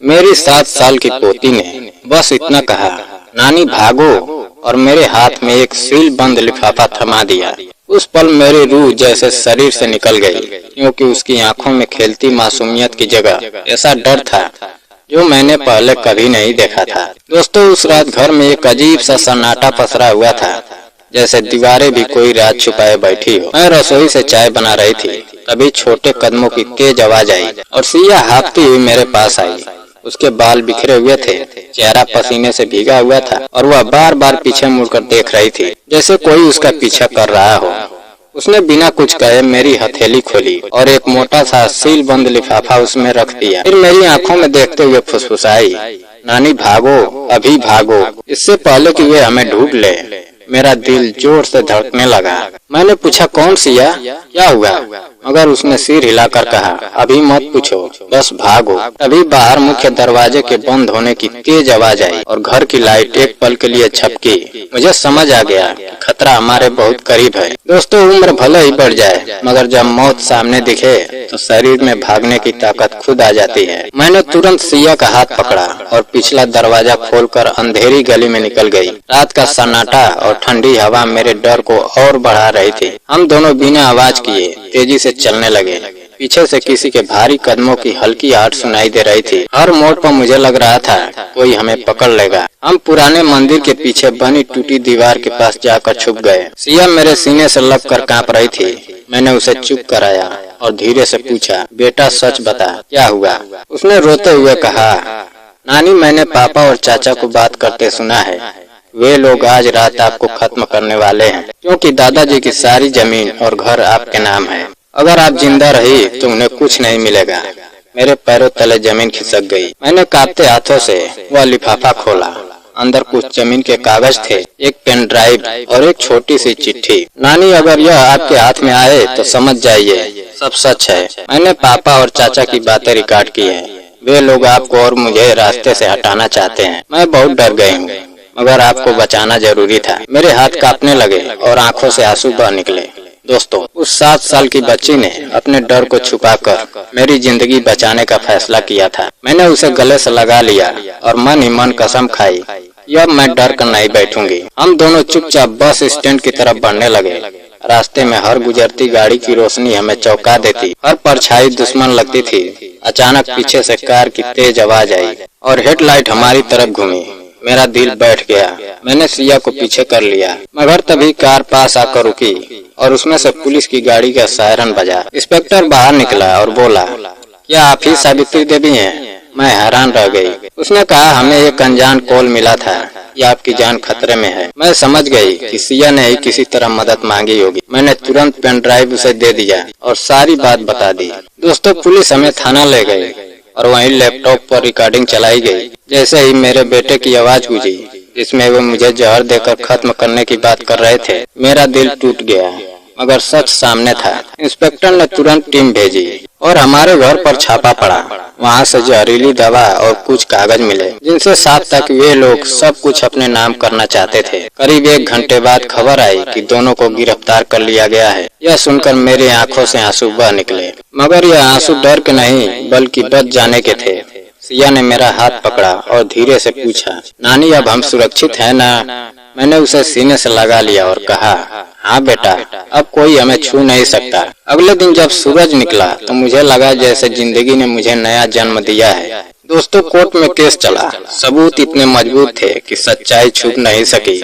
मेरी 7 साल की पोती ने बस इतना कहा, नानी भागो, और मेरे हाथ में एक सील बंद लिफाफा थमा दिया। उस पल मेरी रूह जैसे शरीर से निकल गई, क्योंकि उसकी आंखों में खेलती मासूमियत की जगह ऐसा डर था जो मैंने पहले कभी नहीं देखा था। दोस्तों, उस रात घर में एक अजीब सा सन्नाटा पसरा हुआ था, जैसे दीवारें भी कोई राज छुपाए बैठी हो। मैं रसोई से चाय बना रही थी, तभी छोटे कदमों की तेज आवाज आई और सिया हाँफती हुई मेरे पास आई। उसके बाल बिखरे हुए थे, चेहरा पसीने से भीगा हुआ था और वह बार बार पीछे मुड़कर देख रही थी, जैसे कोई उसका पीछा कर रहा हो। उसने बिना कुछ कहे मेरी हथेली खोली और एक मोटा सा सील बंद लिफाफा उसमें रख दिया। फिर मेरी आंखों में देखते हुए फुसफुसाई, नानी भागो, अभी भागो, इससे पहले कि वे हमें ढूंढ ले। मेरा दिल जोर से धड़कने लगा। मैंने पूछा, कौन सिया, क्या हुआ? मगर उसने सिर हिलाकर कहा, अभी मत पूछो, बस भागो। तभी बाहर मुख्य दरवाजे के बंद होने की तेज आवाज आई और घर की लाइट एक पल के लिए झपकी। मुझे समझ आ गया कि खतरा हमारे बहुत करीब है। दोस्तों, उम्र भले ही बढ़ जाए, मगर जब मौत सामने दिखे तो शरीर में भागने की ताकत खुद आ जाती है। मैंने तुरंत सिया का हाथ पकड़ा और पिछला दरवाजा खोलकर अंधेरी गली में निकल गई। रात का सन्नाटा और ठंडी हवा मेरे डर को और बढ़ा रही थी। हम दोनों बिना आवाज किए तेजी से चलने लगे। पीछे से किसी के भारी कदमों की हल्की आहट सुनाई दे रही थी। हर मोड़ पर मुझे लग रहा था कोई हमें पकड़ लेगा। हम पुराने मंदिर के पीछे बनी टूटी दीवार के पास जाकर छुप गए। सिया मेरे सीने से लगकर कांप रही थी। मैंने उसे चुप कराया और धीरे से पूछा, बेटा सच बता, क्या हुआ? उसने रोते हुए कहा, नानी मैंने पापा और चाचा को बात करते सुना है। वे लोग आज रात आपको खत्म करने वाले हैं, क्योंकि दादाजी की सारी जमीन और घर आपके नाम है। अगर आप जिंदा रही तो उन्हें कुछ नहीं मिलेगा। मेरे पैरों तले जमीन खिसक गई। मैंने कांपते हाथों से वह लिफाफा खोला। अंदर कुछ जमीन के कागज थे, एक पेन ड्राइव और एक छोटी सी चिट्ठी। नानी, अगर यह आपके हाथ में आए तो समझ जाइए सब सच है। मैंने पापा और चाचा की बातें रिकॉर्ड की है। वे लोग आपको और मुझे रास्ते से हटाना चाहते हैं। मैं बहुत डर गई हूँ, मगर आपको बचाना जरूरी था। मेरे हाथ कांपने लगे और आंखों से आंसू बह निकले। दोस्तों, उस 7 साल की बच्ची ने अपने डर को छुपाकर मेरी जिंदगी बचाने का फैसला किया था। मैंने उसे गले से लगा लिया और मन ही मन कसम खाई, अब मैं डर कर नहीं बैठूंगी। हम दोनों चुपचाप बस स्टैंड की तरफ बढ़ने लगे। रास्ते में हर गुजरती गाड़ी की रोशनी हमें चौंका देती, हर परछाई दुश्मन लगती थी। अचानक पीछे से कार की तेज आवाज आई और हेडलाइट हमारी तरफ घूमी। मेरा दिल बैठ गया। मैंने सिया को पीछे कर लिया, मगर तभी कार पास आकर रुकी और उसमें से पुलिस की गाड़ी का सायरन बजा। इंस्पेक्टर बाहर निकला और बोला, क्या आप ही सावित्री देवी हैं? मैं हैरान रह गई। उसने कहा, हमें एक अनजान कॉल मिला था, ये आपकी जान खतरे में है। मैं समझ गई कि सिया ने ही किसी तरह मदद मांगी होगी। मैंने तुरंत पेन ड्राइव उसे दे दिया और सारी बात बता दी। दोस्तों, पुलिस हमें थाना ले गई और वहीं लैपटॉप पर रिकॉर्डिंग चलाई गई। जैसे ही मेरे बेटे की आवाज गूंजी, जिसमें वो मुझे जहर देकर खत्म करने की बात कर रहे थे, मेरा दिल टूट गया। मगर सच सामने था। इंस्पेक्टर ने तुरंत टीम भेजी और हमारे घर पर छापा पड़ा। वहाँ से जहरीली दवा और कुछ कागज मिले, जिनसे साफ था कि वे लोग सब कुछ अपने नाम करना चाहते थे। करीब 1 घंटे बाद खबर आई कि दोनों को गिरफ्तार कर लिया गया है। यह सुनकर मेरी आंखों से आंसू बह निकले, मगर यह आंसू डर के नहीं बल्कि बच जाने के थे। सिया ने मेरा हाथ पकड़ा और धीरे से पूछा, नानी अब हम सुरक्षित हैं ना? मैंने उसे सीने से लगा लिया और कहा, हाँ बेटा, अब कोई हमें छू नहीं सकता। अगले दिन जब सूरज निकला तो मुझे लगा जैसे जिंदगी ने मुझे नया जन्म दिया है। दोस्तों, कोर्ट में केस चला। सबूत इतने मजबूत थे कि सच्चाई छुप नहीं सकी।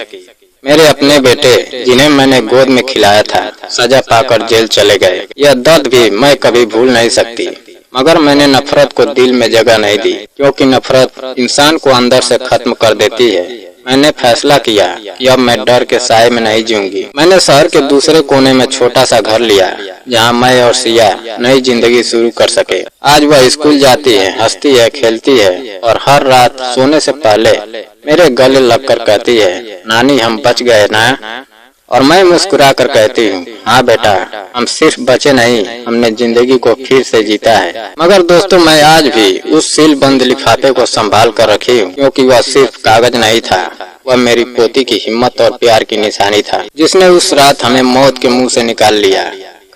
मेरे अपने बेटे, जिन्हें मैंने गोद में खिलाया था, सजा पाकर जेल चले गए। यह दर्द भी मैं कभी भूल नहीं सकती। मगर मैंने नफरत को दिल में जगह नहीं दी, क्योंकि नफरत इंसान को अंदर से खत्म कर देती है। मैंने फैसला किया कि अब मैं डर के साए में नहीं जीऊंगी। मैंने शहर के दूसरे कोने में छोटा सा घर लिया, जहां मैं और सिया नई जिंदगी शुरू कर सके। आज वह स्कूल जाती है, हंसती है, खेलती है और हर रात सोने से पहले मेरे गले लगकर कहती है, नानी हम बच गए ना? और मैं मुस्कुरा कर कहती हूँ, हाँ बेटा, हम सिर्फ बचे नहीं, हमने जिंदगी को फिर से जीता है। मगर दोस्तों, मैं आज भी उस सील बंद लिफाफे को संभाल कर रखी हूँ, क्योंकि वह सिर्फ कागज नहीं था, वह मेरी पोती की हिम्मत और प्यार की निशानी था, जिसने उस रात हमें मौत के मुंह से निकाल लिया।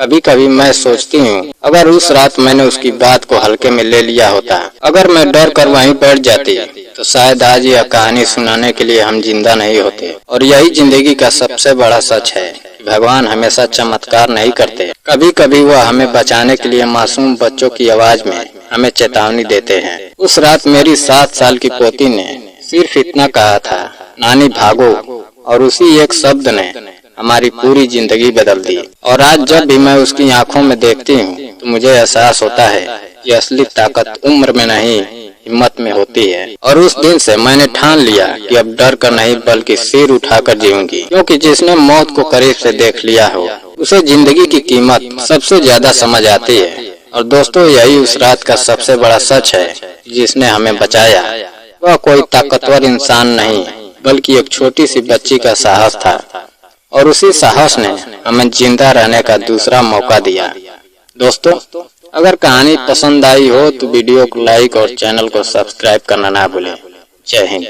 कभी कभी मैं सोचती हूँ अगर उस रात मैंने उसकी बात को हल्के में ले लिया होता, अगर मैं डर कर वहीं बैठ जाती, तो शायद आज यह कहानी सुनाने के लिए हम जिंदा नहीं होते। और यही जिंदगी का सबसे बड़ा सच है कि भगवान हमेशा चमत्कार नहीं करते, कभी कभी वह हमें बचाने के लिए मासूम बच्चों की आवाज में हमें चेतावनी देते हैं। उस रात मेरी 7 साल की पोती ने सिर्फ इतना कहा था, नानी भागो, और उसी एक शब्द ने हमारी पूरी जिंदगी बदल दी। और आज जब भी मैं उसकी आंखों में देखती हूँ तो मुझे एहसास होता है कि असली ताकत उम्र में नहीं, हिम्मत में होती है। और उस दिन से मैंने ठान लिया कि अब डर कर नहीं बल्कि सिर उठाकर जीऊंगी, क्योंकि जिसने मौत को करीब से देख लिया हो उसे जिंदगी की कीमत सबसे ज्यादा समझ आती है। और दोस्तों, यही उस रात का सबसे बड़ा सच है, जिसने हमें बचाया वह कोई ताकतवर इंसान नहीं बल्कि एक छोटी सी बच्ची का साहस था। और उसी साहस ने हमें जिंदा रहने का दूसरा मौका दिया। दोस्तों, अगर कहानी पसंद आई हो तो वीडियो को लाइक और चैनल को सब्सक्राइब करना ना भूलें। जय हिंद।